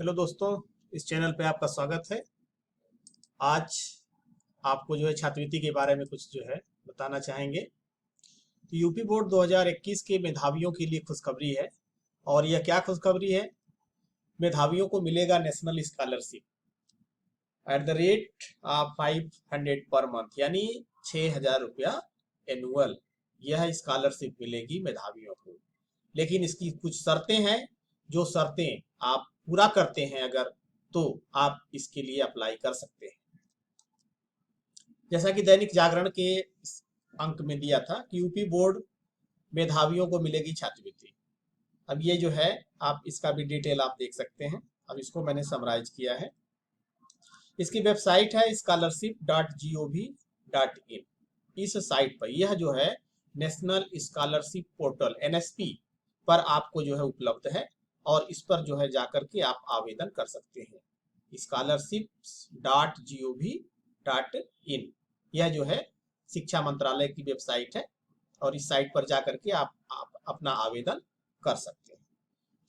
Hello दोस्तों, इस channel पे आपका स्वागत है। आज आपको जो है छात्रवृत्ति के बारे में कुछ जो है बताना चाहेंगे। तो यूपी बोर्ड 2021 के मेधावियों के लिए खुशखबरी है। और यह क्या खुशखबरी है? मेधावियों को मिलेगा national scholarship at the rate 500 per month, यानी 6,000 रुपया एनुअल। यह स्कॉलरशिप मिलेगी मेधावियों को, लेकिन इसकी कुछ शर्तें हैं। जो शर्तें आप पूरा करते हैं अगर, तो आप इसके लिए अप्लाई कर सकते हैं। जैसा कि दैनिक जागरण के अंक में दिया था कि यूपी बोर्ड मेधावियों को मिलेगी छात्रवृत्ति। अब ये जो है, आप इसका भी डिटेल आप देख सकते हैं। अब इसको मैंने समराइज किया है। इसकी वेबसाइट है scholarship.gov.in। इस साइट पर यह जो है नेशनल स्कॉलरशिप पोर्टल NSP पर आपको जो है उपलब्ध है, और इस पर जो है जाकर के आप आवेदन कर सकते हैं। scholarship.gov.in यह जो है शिक्षा मंत्रालय की वेबसाइट है, और इस साइट पर जाकर के आप अपना आवेदन कर सकते हैं।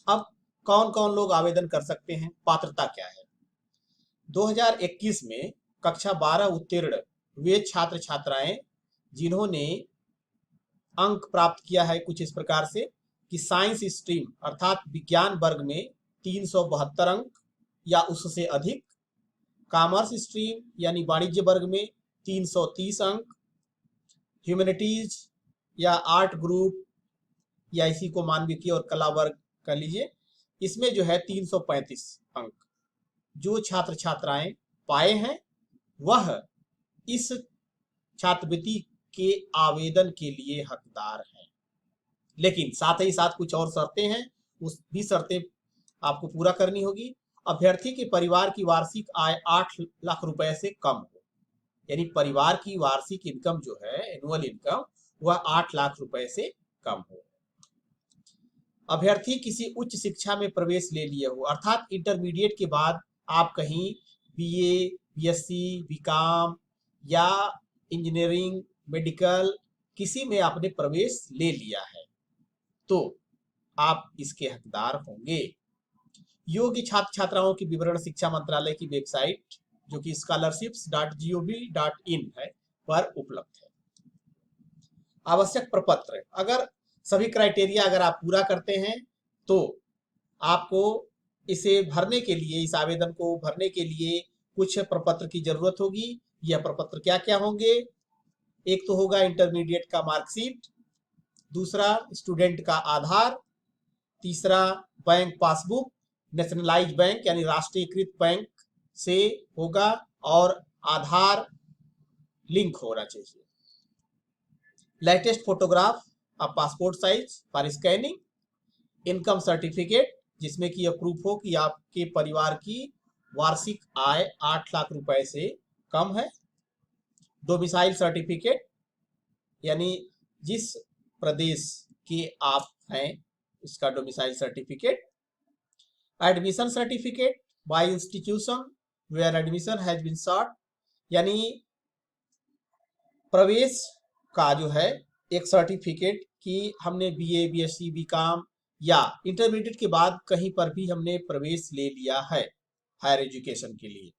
अब कौन कौन लोग आवेदन कर सकते हैं, पात्रता क्या है? 2021 में कक्षा 12 उत्तीर्ण वे छात्र छात्राएं जिन्होंने अंक प्राप्त किया है कुछ इस प्रकार से कि साइंस स्ट्रीम अर्थात विज्ञान वर्ग में 372 अंक या उससे अधिक, कॉमर्स स्ट्रीम यानी वाणिज्य वर्ग में 330 अंक, ह्यूमैनिटीज या आर्ट ग्रुप या इसी को मानविकी और कला वर्ग कर लीजिए, इसमें जो है 335 अंक जो छात्र छात्राएं पाए हैं वह इस छात्रवृत्ति के आवेदन के लिए हकदार हैं। लेकिन साथ ही साथ कुछ और शर्तें हैं, उस भी शर्तें आपको पूरा करनी होगी। अभ्यर्थी के परिवार की वार्षिक आय 8 लाख रुपए से कम हो, यानी परिवार की वार्षिक इनकम जो है एनुअल इनकम वह 8 लाख रुपए से कम हो। अभ्यर्थी किसी उच्च शिक्षा में प्रवेश ले लिए हो, अर्थात इंटरमीडिएट के बाद आप कहीं BA, BSc, BCom या इंजीनियरिंग, मेडिकल किसी में आपने प्रवेश ले लिया है तो आप इसके हकदार होंगे। योग्य छात्र छात्राओं की विवरण शिक्षा मंत्रालय की वेबसाइट जो कि scholarships.gov.in है पर उपलब्ध है। आवश्यक प्रपत्र, अगर सभी क्राइटेरिया अगर आप पूरा करते हैं तो आपको इसे भरने के लिए, इस आवेदन को भरने के लिए कुछ प्रपत्र की जरूरत होगी। यह प्रपत्र क्या क्या होंगे? एक तो होगा इंटरमीडिएट का मार्कशीट, दूसरा स्टूडेंट का आधार, तीसरा बैंक पासबुक, नेशनलाइज बैंक यानी राष्ट्रीयकृत बैंक से होगा, और आधार लिंक होना चाहिए। Latest photograph of passport size for scanning, income certificate जिसमें कि यह प्रूफ हो कि आपके परिवार की वार्षिक आय 8 लाख रुपए से कम है। डोमिसाइल सर्टिफिकेट यानी जिस प्रदेश के आप हैं इसका domicile certificate. Admission certificate by institution where admission has been sought, यानी प्रवेश का जो है एक सर्टिफिकेट कि हमने BA, BSc, BCom या इंटरमीडिएट के बाद कहीं पर भी हमने प्रवेश ले लिया है हायर एजुकेशन के लिए,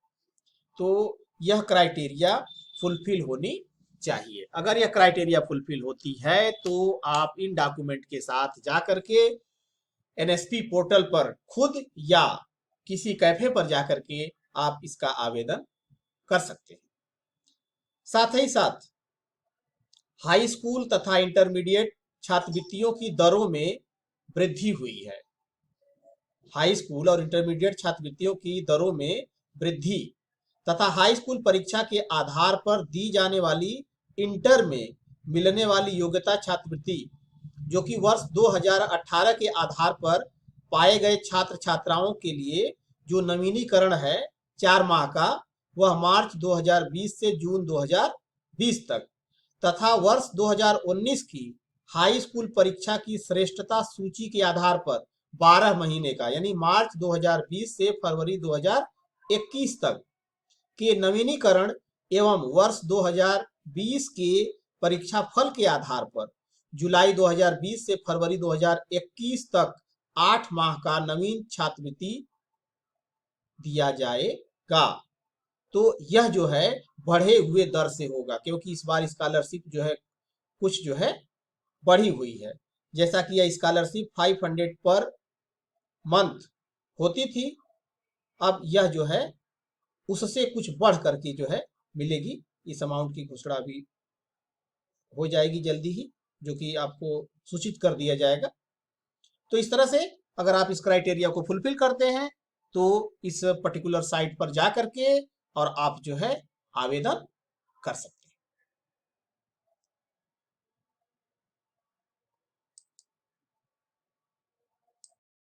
तो यह क्राइटेरिया फुलफिल होनी चाहिए। अगर यह क्राइटेरिया फुलफिल होती है तो आप इन डॉक्यूमेंट के साथ जा करके NSP पोर्टल पर खुद या किसी कैफे पर जाकर के आप इसका आवेदन कर सकते हैं। साथ ही साथ हाई स्कूल तथा इंटरमीडिएट छात्रवृत्तियों की दरों में वृद्धि हुई है। हाई स्कूल और इंटरमीडिएट छात्रवृत्तियों की दरों में वृद्धि तथा हाई स्कूल परीक्षा के आधार पर दी जाने वाली इंटर में मिलने वाली योग्यता छात्रवृत्ति जो कि वर्ष 2018 के आधार पर पाए गए छात्र छात्राओं के लिए जो नवीनीकरण है 4 माह का, वह मार्च 2020 से जून 2020 तक, तथा वर्ष 2019 की हाई स्कूल परीक्षा की श्रेष्ठता सूची के आधार पर 12 महीने का यानी मार्च 2020 से फरवरी 2021 तक के नवीनीकरण एवं वर्ष 2020 के परीक्षा फल के आधार पर जुलाई 2020 से फरवरी 2021 तक 8 माह का नवीन छात्रवृत्ति दिया जाएगा। तो यह जो है बढ़े हुए दर से होगा, क्योंकि इस बार स्कॉलरशिप जो है कुछ जो है बढ़ी हुई है। जैसा कि यह स्कॉलरशिप 500 पर मंथ होती थी, अब यह जो है उससे कुछ बढ़ करके जो है मिलेगी। इस अमाउंट की घोषणा भी हो जाएगी जल्दी ही, जो कि आपको सूचित कर दिया जाएगा। तो इस तरह से अगर आप इस क्राइटेरिया को फुलफिल करते हैं तो इस पर्टिकुलर साइट पर जा करके और आप जो है आवेदन कर सकते हैं।